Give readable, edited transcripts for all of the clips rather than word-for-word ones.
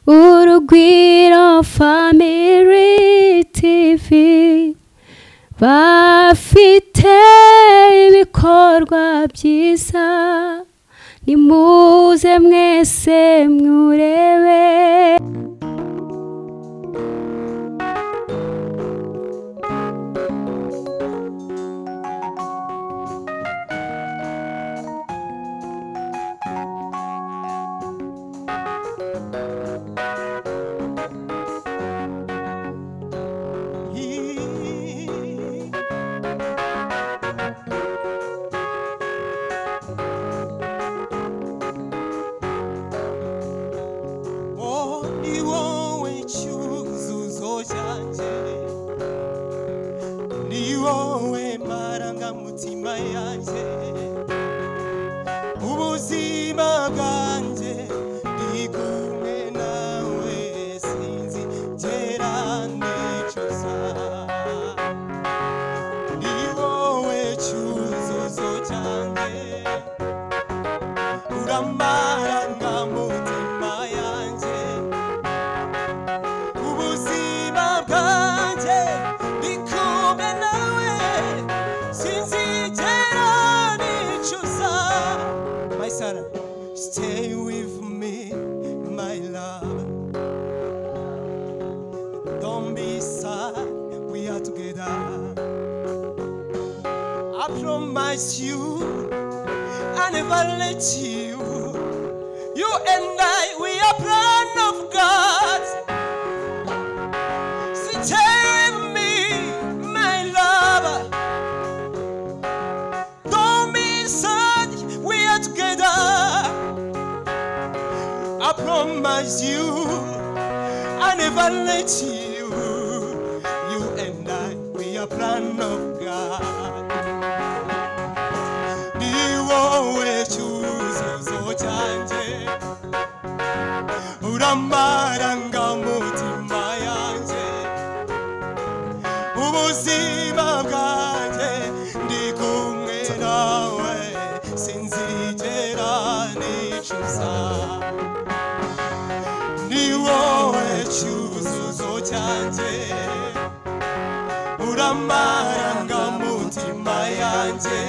Urugwiro Family TV bafite ibikorwa byiza nimuze mwese mwurebe Niwowe marangamutima yanje ubuzima bwanje ndi kumwe nawe sinzigera nicuza niwowe cyuzuzo cyanjye uramarangamutima yanjye ubuzima bwanje stay with me, my love. Don't be sad, we are together. I promise you, I never let you. You and I, we are plan of God. Stay with me, my love. Don't be sad, we are together. I promise you, I never let you. You and I, we are plan of God. Niwowe cyuzuzo cyanjye uramarangamutima yanjye ubuzima bwanjye ndi kumwe nawe sinzigera nicuza niwowe cyuzuzo cyanjye uramarangamutima yanjye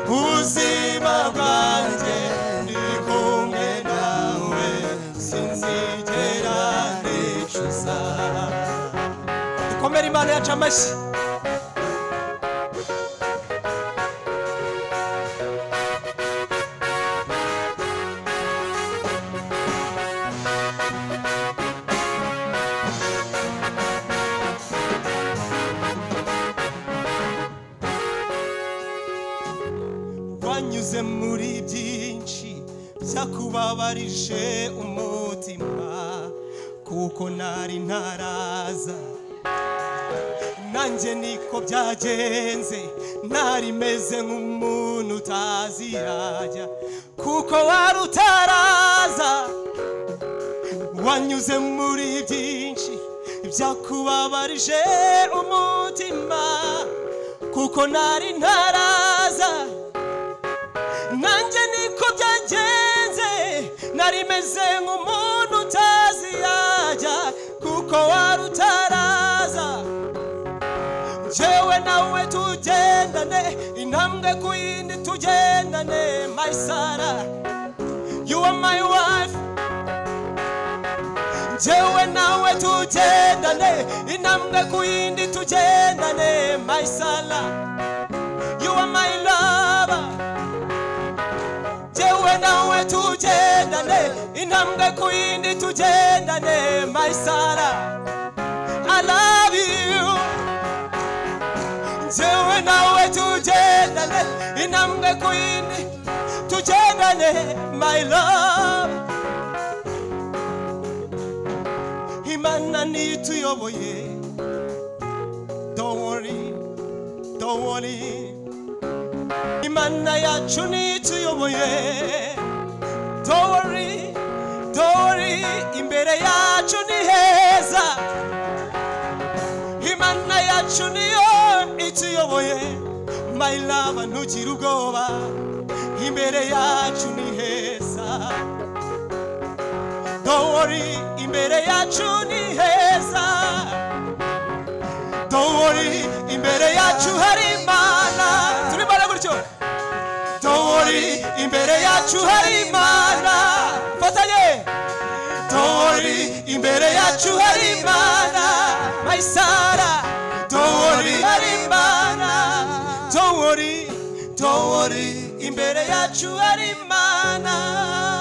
ubuzima bwanjye ndi kumwe nawe sinzigera nicuza dukomere Imana yacu amashyi wanyuze muri byinshi byakubabarije umutima kuko nari ntaraza nanjye niko byagenze nari meze nk'umuntu utazirajya kuko wari utaraza wanyuze muri byinshi byakubabarije umutima kuko nari ntaraza nanjye niko byagenze nari meze nk'umuntu utaziyajya kuko wari utaraza jewe nawe tugendane intambwe ku yindi tugendane my Sarah you are my wife jewe nawe tugendane intambwe ku yindi tugendane my Sarah you are my lover jewe nawe tugendane intambwe ku yindi tugendane my Sarah I love you jewe nawe tugendane intambwe ku yindi tugendane my love Imana nituyoboye don't worry Imana yacu nituyoboye don't worry imbere yacu ni heza Imana yacu niyo ituyoboye my love ntugire ubwoba imbere yacu ni heza don't worry imbere yacu ni heza don't worry imbere yacu hari Imana turibana gutyo don't worry imbere yacu hari Imana fatanye don't worry imbere yacu hari Imana my Sarah don't worry hari Imana don't worry imbere yacu hari Imana